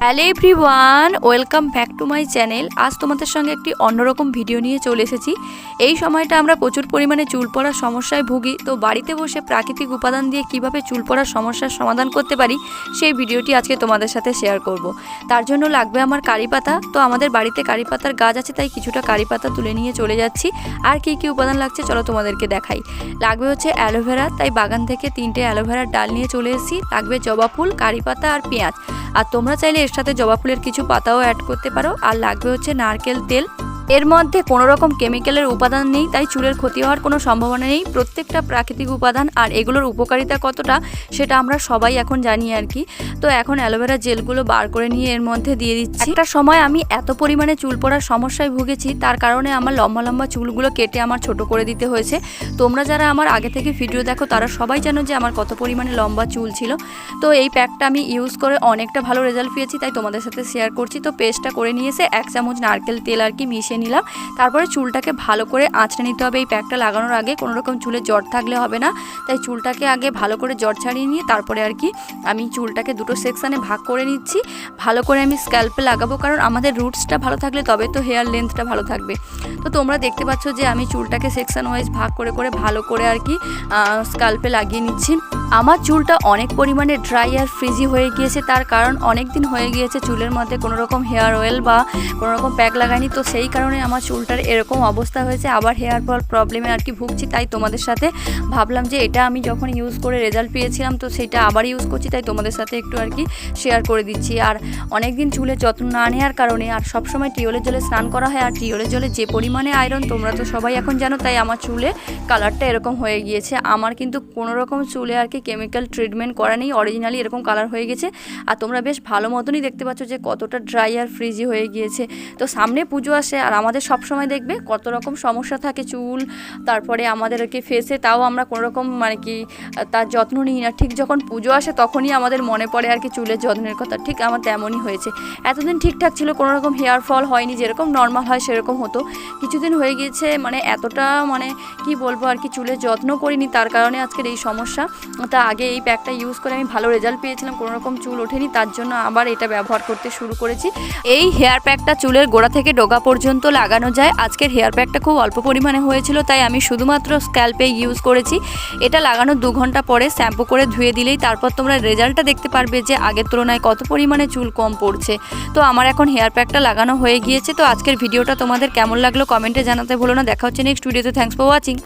Hello everyone, welcome back to my channel. আজ তোমাদের সঙ্গে একটি অন্যরকম ভিডিও নিয়ে চলে এসেছি। এই সময়টা আমরা প্রচুর পরিমাণে চুল পড়ার সমস্যায় ভুগি, তো বাড়িতে বসে প্রাকৃতিক উপাদান দিয়ে কিভাবে চুল পড়ার সমস্যার সমাধান করতে পারি সেই ভিডিওটি আজকে তোমাদের সাথে শেয়ার করব। তার জন্য লাগবে আমার কারি পাতা। তো আমাদের বাড়িতে কারি পাতার গাছ আছে, তাই কিছুটা কারি পাতা তুলে নিয়ে চলে যাচ্ছি। আর কি কি উপাদান লাগছে চলো তোমাদেরকে দেখাই। লাগবে হচ্ছে অ্যালোভেরা, তাই বাগান থেকে 3টে অ্যালোভেরার ডাল নিয়ে চলে এসেছি। লাগবে জবা ফুল, কারি পাতা আর পেঁয়াজ। আর তোমরা চাইলে এর সাথে জবা ফুলের কিছু পাতাও অ্যাড করতে পারো। আর লাগবে হচ্ছে নারকেল তেল। এর মধ্যে কোনো রকম কেমিক্যালের উপাদান নেই, তাই চুলের ক্ষতি হওয়ার কোনো সম্ভাবনা নেই। প্রত্যেকটা প্রাকৃতিক উপাদান, আর এগুলোর উপকারিতা কতটা সেটা আমরা সবাই এখন জানি আর কি। তো এখন অ্যালোভেরা জেলগুলো বার করে নিয়ে এর মধ্যে দিয়ে দিচ্ছি। একটা সময় আমি এত পরিমাণে চুল পড়ার সমস্যায় ভুগেছি, তার কারণে আমার লম্বা লম্বা চুলগুলো কেটে আমার ছোট করে দিতে হয়েছে। তোমরা যারা আমার আগে থেকে ভিডিও দেখো তারা সবাই জানো যে আমার কত পরিমাণে লম্বা চুল ছিল। তো এই প্যাকটা আমি ইউজ করে অনেকটা ভালো রেজাল্ট পেয়েছি, তাই তোমাদের সাথে শেয়ার করছি। তো পেস্টটা করে নিয়ে এসে 1 চামচ নারকেল তেল আর কি মিশিয়ে নিলাম। তারপরে চুলটাকে ভালো করে আঁচড়ে নিতে হবে। এই প্যাকটা লাগানোর আগে কোনো রকম চুলে জট থাকলে হবে না, তাই চুলটাকে আগে ভালো করে জট ছাড়িয়ে নিয়ে তারপরে আর কি আমি চুলটাকে দুটো সেকশানে ভাগ করে নিচ্ছি। ভালো করে আমি স্ক্যাল্পে লাগাবো, কারণ আমাদের রুটসটা ভালো থাকলে তবে তো হেয়ার লেন্থটা ভালো থাকবে। তো তোমরা দেখতে পাচ্ছ যে আমি চুলটাকে সেকশন ওয়াইজ ভাগ করে করে ভালো করে আর কি স্ক্যাল্পে লাগিয়ে নিচ্ছি। আমার চুলটা অনেক পরিমাণে ড্রাই আর ফ্রিজি হয়ে গিয়েছে, তার কারণ অনেক দিন হয়ে গিয়েছে চুলের মধ্যে কোনো রকম হেয়ার অয়েল বা কোনো রকম প্যাক লাগাইনি। তো সেই কারণে আমার চুলটার এরকম অবস্থা হয়েছে। আবার হেয়ার ফল প্রবলেমে আর কি ভুগছি, তাই তোমাদের সাথে ভাবলাম যে এটা আমি যখন ইউজ করে রেজাল্ট পেয়েছিলাম, তো সেটা আবার ইউজ করছি, তাই তোমাদের সাথে একটু আর কি শেয়ার করে দিচ্ছি। আর অনেক দিন চুলের যত্ন না নেওয়ার কারণে আর সবসময় টিওলের জলে স্নান করা হয়, আর টিওলের জলে যে পরিমাণে আয়রন তোমরা তো সবাই এখন জানো, তাই আমার চুলে কালারটা এরকম হয়ে গিয়েছে। আমার কিন্তু কোনো রকম চুলে আর কি কেমিক্যাল ট্রিটমেন্ট করা নেই, অরিজিনালি এরকম কালার হয়ে গেছে। আর তোমরা বেশ ভালো মতনই দেখতে পাচ্ছ যে কতটা ড্রাই আর ফ্রিজি হয়ে গিয়েছে। তো সামনে পুজো আসে, আর আমাদের সব সময় দেখবে কত রকম সমস্যা থাকে চুল, তারপরে আমাদের আর কি ফেসে, তাও আমরা কোনো রকম মানে কি তার যত্ন নিই না। ঠিক যখন পুজো আসে তখনই আমাদের মনে পড়ে আর কি চুলের যত্নের কথা। ঠিক আমার তেমনই হয়েছে। এতদিন ঠিকঠাক ছিল, কোনো রকম হেয়ার ফল হয়নি, যেরকম নর্মাল হয় সেরকম হতো। কিছুদিন হয়ে গিয়েছে মানে এতটা মানে কি বলবো আর কি চুলের যত্ন করিনি, তার কারণে আজকের এই সমস্যা। তা আগে এই প্যাকটা ইউজ করে আমি ভালো রেজাল্ট পেয়েছিলাম, কোনো রকম চুল ওঠেনি, তার জন্য আবার এটা ব্যবহার করতে শুরু করেছি। এই হেয়ার প্যাকটা চুলের গোড়া থেকে ডগা পর্যন্ত লাগানো যায়। আজকের হেয়ার প্যাকটা খুব অল্প পরিমাণে হয়েছিল, তাই আমি শুধুমাত্র স্ক্যাল্পে ইউজ করেছি। এটা লাগানোর 2 ঘন্টা পরে শ্যাম্পু করে ধুয়ে দিলেই তারপর তোমরা রেজাল্টটা দেখতে পারবে যে আগের তুলনায় কত পরিমাণে চুল কম পড়ছে। তো আমার এখন হেয়ার প্যাকটা লাগানো হয়ে গিয়েছে। তো আজকের ভিডিওটা তোমাদের কেমন লাগলো কমেন্টে জানাতে ভুলো না। দেখা হচ্ছে নেক্সট ভিডিওতে। Thanks for watching.